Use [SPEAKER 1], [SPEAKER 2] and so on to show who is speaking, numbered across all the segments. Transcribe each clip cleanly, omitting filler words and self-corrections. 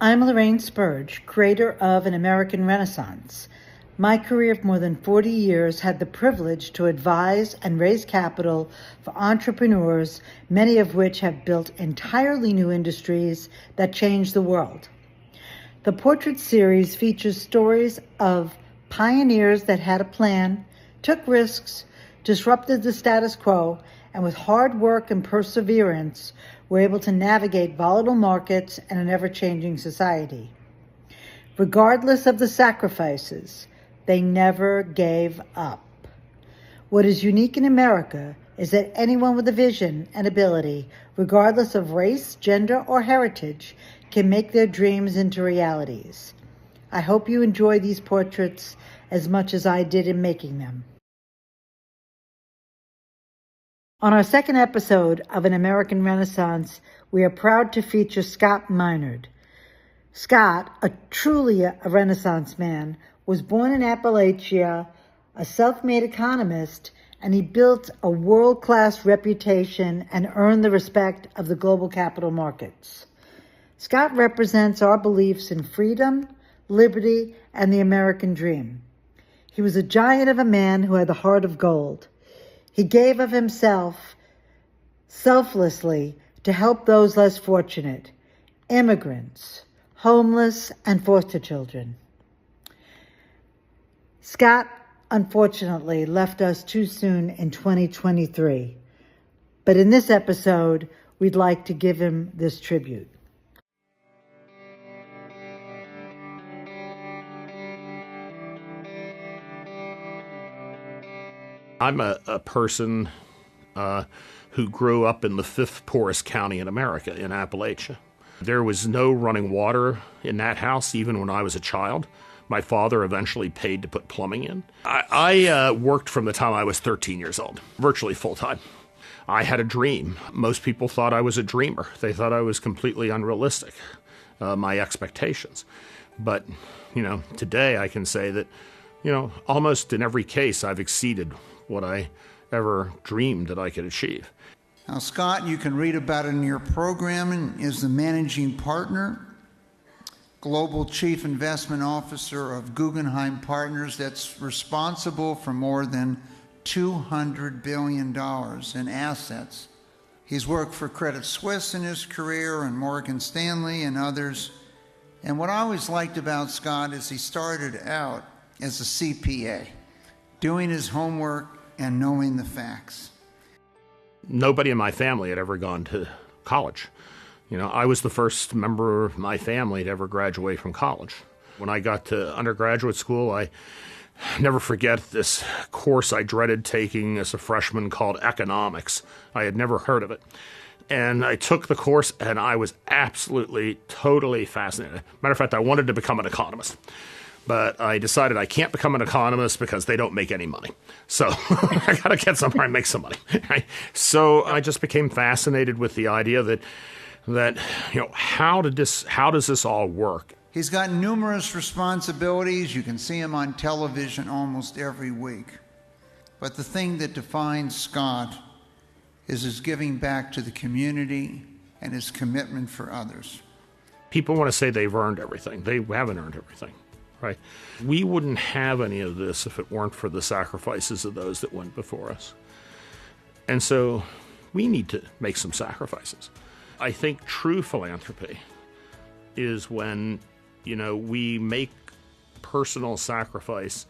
[SPEAKER 1] I'm Lorraine Spurge, creator of An American Renaissance. My career of more than 40 years had the privilege to advise and raise capital for entrepreneurs, many of which have built entirely new industries that change the world. The Portrait series features stories of pioneers that had a plan, took risks, disrupted the status quo, and with hard work and perseverance, were able to navigate volatile markets and an ever-changing society. Regardless of the sacrifices, they never gave up. What is unique in America is that anyone with a vision and ability, regardless of race, gender, or heritage, can make their dreams into realities. I hope you enjoy these portraits as much as I did in making them. On our second episode of An American Renaissance, we are proud to feature Scott Minerd. Scott, truly a Renaissance man, was born in Appalachia, a self-made economist, and he built a world-class reputation and earned the respect of the global capital markets. Scott represents our beliefs in freedom, liberty, and the American dream. He was a giant of a man who had the heart of gold. He gave of himself selflessly to help those less fortunate, immigrants, homeless, and foster children. Scott, unfortunately, left us too soon in 2023. But in this episode, we'd like to give him this tribute.
[SPEAKER 2] I'm a person who grew up in the fifth poorest county in America, in Appalachia. There was no running water in that house even when I was a child. My father eventually paid to put plumbing in. I worked from the time I was 13 years old, virtually full-time. I had a dream. Most people thought I was a dreamer. They thought I was completely unrealistic, my expectations. But, today I can say that, almost in every case I've exceeded what I ever dreamed that I could achieve.
[SPEAKER 3] Now, Scott, you can read about it in your program, and is the managing partner, Global Chief Investment Officer of Guggenheim Partners, that's responsible for more than $200 billion in assets. He's worked for Credit Suisse in his career and Morgan Stanley and others. And what I always liked about Scott is he started out as a CPA, doing his homework and knowing the facts.
[SPEAKER 2] Nobody in my family had ever gone to college. I was the first member of my family to ever graduate from college. When I got to undergraduate school, I never forget this course I dreaded taking as a freshman called economics. I had never heard of it. And I took the course, and I was absolutely, totally fascinated. Matter of fact, I wanted to become an economist. But I decided I can't become an economist because they don't make any money. So I got to get somewhere and make some money. Right? So I just became fascinated with the idea that how does this all work?
[SPEAKER 3] He's got numerous responsibilities. You can see him on television almost every week. But the thing that defines Scott is his giving back to the community and his commitment for others.
[SPEAKER 2] People want to say they've earned everything. They haven't earned everything. Right. We wouldn't have any of this if it weren't for the sacrifices of those that went before us. And so we need to make some sacrifices. I think true philanthropy is when, we make personal sacrifice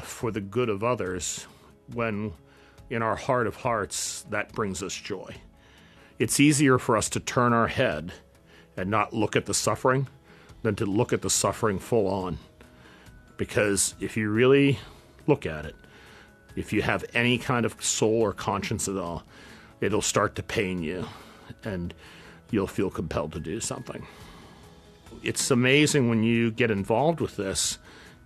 [SPEAKER 2] for the good of others, when in our heart of hearts that brings us joy. It's easier for us to turn our head and not look at the suffering than to look at the suffering full on. Because if you really look at it, if you have any kind of soul or conscience at all, it'll start to pain you and you'll feel compelled to do something. It's amazing when you get involved with this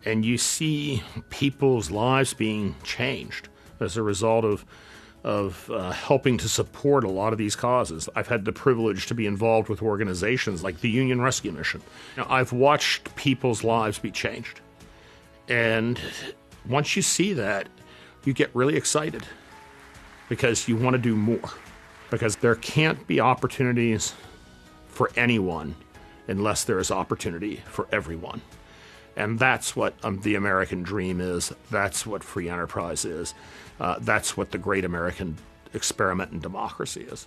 [SPEAKER 2] and you see people's lives being changed as a result of helping to support a lot of these causes. I've had the privilege to be involved with organizations like the Union Rescue Mission. I've watched people's lives be changed. And once you see that, you get really excited because you want to do more. Because there can't be opportunities for anyone unless there is opportunity for everyone. And that's what the American dream is. That's what free enterprise is. That's what the great American experiment in democracy is.